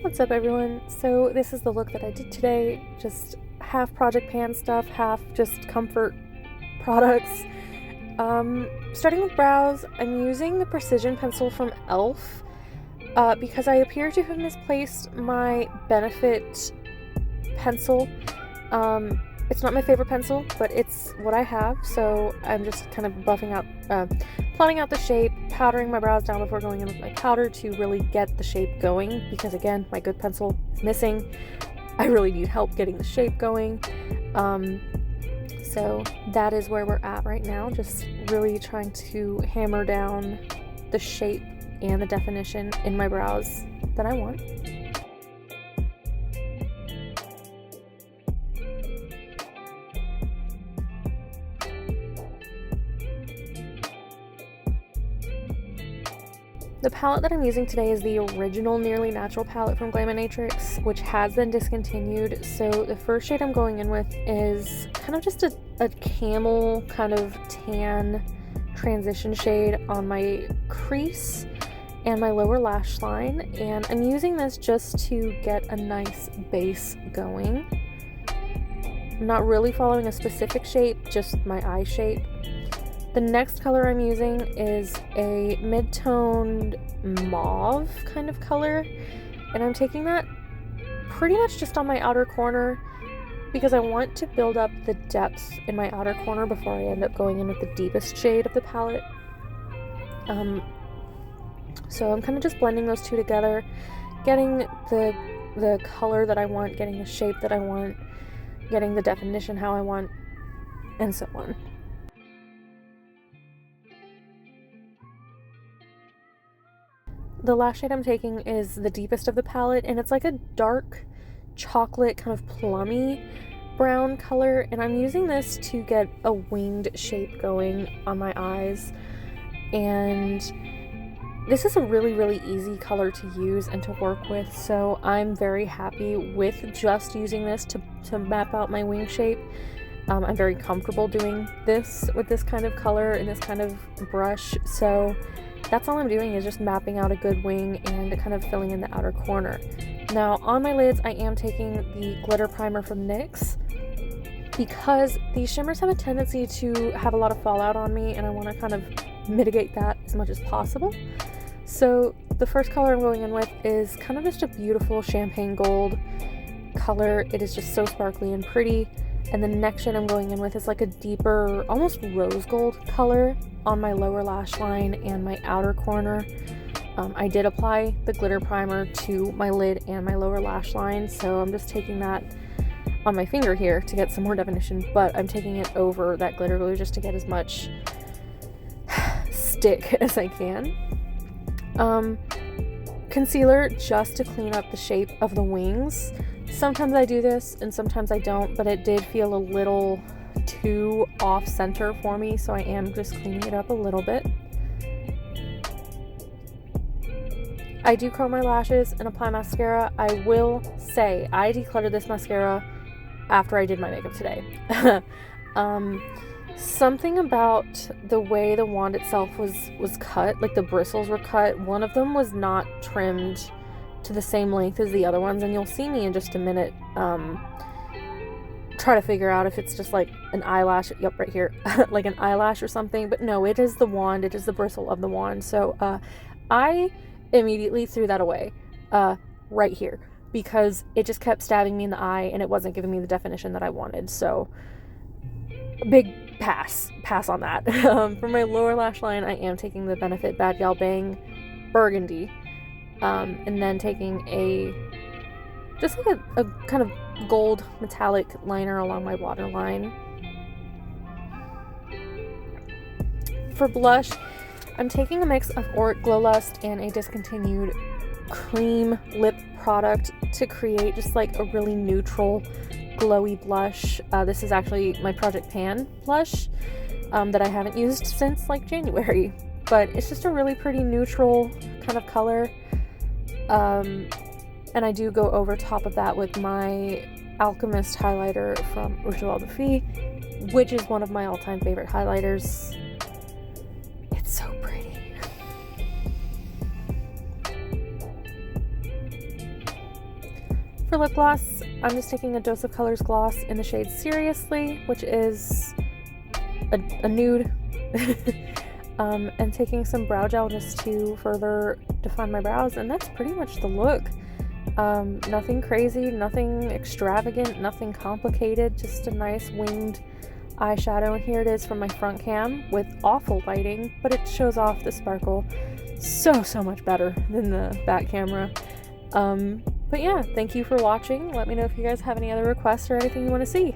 What's up, everyone? So this is the look that I did today, just half project pan stuff, half just comfort products. Starting with brows, I'm using the precision pencil from e.l.f. Because I appear to have misplaced my Benefit pencil. It's not my favorite pencil, but it's what I have, so I'm just kind of buffing out, plotting out the shape, powdering my brows down before going in with my powder to really get the shape going, because again, my good pencil is missing. I really need help getting the shape going. So that is where we're at right now, just really trying to hammer down the shape and the definition in my brows that I want. The palette that I'm using today is the original Nearly Natural palette from Glaminatrix, which has been discontinued. So the first shade I'm going in with is kind of just a camel kind of tan transition shade on my crease and my lower lash line. And I'm using this just to get a nice base going. I'm not really following a specific shape, just my eye shape. The next color I'm using is a mid-toned mauve kind of color, and I'm taking that pretty much just on my outer corner because I want to build up the depth in my outer corner before I end up going in with the deepest shade of the palette. So I'm kind of just blending those two together, getting the color that I want, getting the shape that I want, getting the definition how I want, and so on. The last shade I'm taking is the deepest of the palette, and it's like a dark chocolate kind of plummy brown color, and I'm using this to get a winged shape going on my eyes. And this is a really easy color to use and to work with, so I'm very happy with just using this to map out my wing shape. I'm very comfortable doing this with this kind of color and this kind of brush, so that's all I'm doing is just mapping out a good wing and kind of filling in the outer corner. Now on my lids, I am taking the glitter primer from NYX because these shimmers have a tendency to have a lot of fallout on me, and I want to kind of mitigate that as much as possible. So the first color I'm going in with is kind of just a beautiful champagne gold color. It is just so sparkly and pretty. And the next shade I'm going in with is like a deeper, almost rose gold color on my lower lash line and my outer corner. I did apply the glitter primer to my lid and my lower lash line, so I'm just taking that on my finger here to get some more definition, but I'm taking it over that glitter glue just to get as much stick as I can. Concealer just to clean up the shape of the wings. Sometimes I do this and sometimes I don't, but it did feel a little too off center for me, so I am just cleaning it up a little bit. I do curl my lashes and apply mascara. I will say I decluttered this mascara after I did my makeup today. Something about the way the wand itself was cut, like the bristles were cut, one of them was not trimmed to the same length as the other ones, and you'll see me in just a minute try to figure out if it's just like an eyelash, yep, right here, like an eyelash or something, but no, it is the wand, it is the bristle of the wand. So I immediately threw that away right here because it just kept stabbing me in the eye and it wasn't giving me the definition that I wanted. So big pass on that. For my lower lash line, I am taking the Benefit Bad Gal Bang Burgundy, and then taking just like a kind of gold metallic liner along my waterline. For blush, I'm taking a mix of Auric Glowlust and a discontinued cream lip product to create just like a really neutral glowy blush. This is actually my Project Pan blush that I haven't used since like January, but it's just a really pretty neutral kind of color. And I do go over top of that with my Alchemist highlighter from Rituel, which is one of my all-time favorite highlighters. It's so pretty. For lip gloss, I'm just taking a Dose of Colors gloss in the shade Seriously, which is a nude, and taking some brow gel just to further define my brows, and that's pretty much the look. Nothing crazy, nothing extravagant, nothing complicated, just a nice winged eyeshadow. And here it is from my front cam with awful lighting, but it shows off the sparkle so much better than the back camera. But yeah, thank you for watching. Let me know if you guys have any other requests or anything you want to see.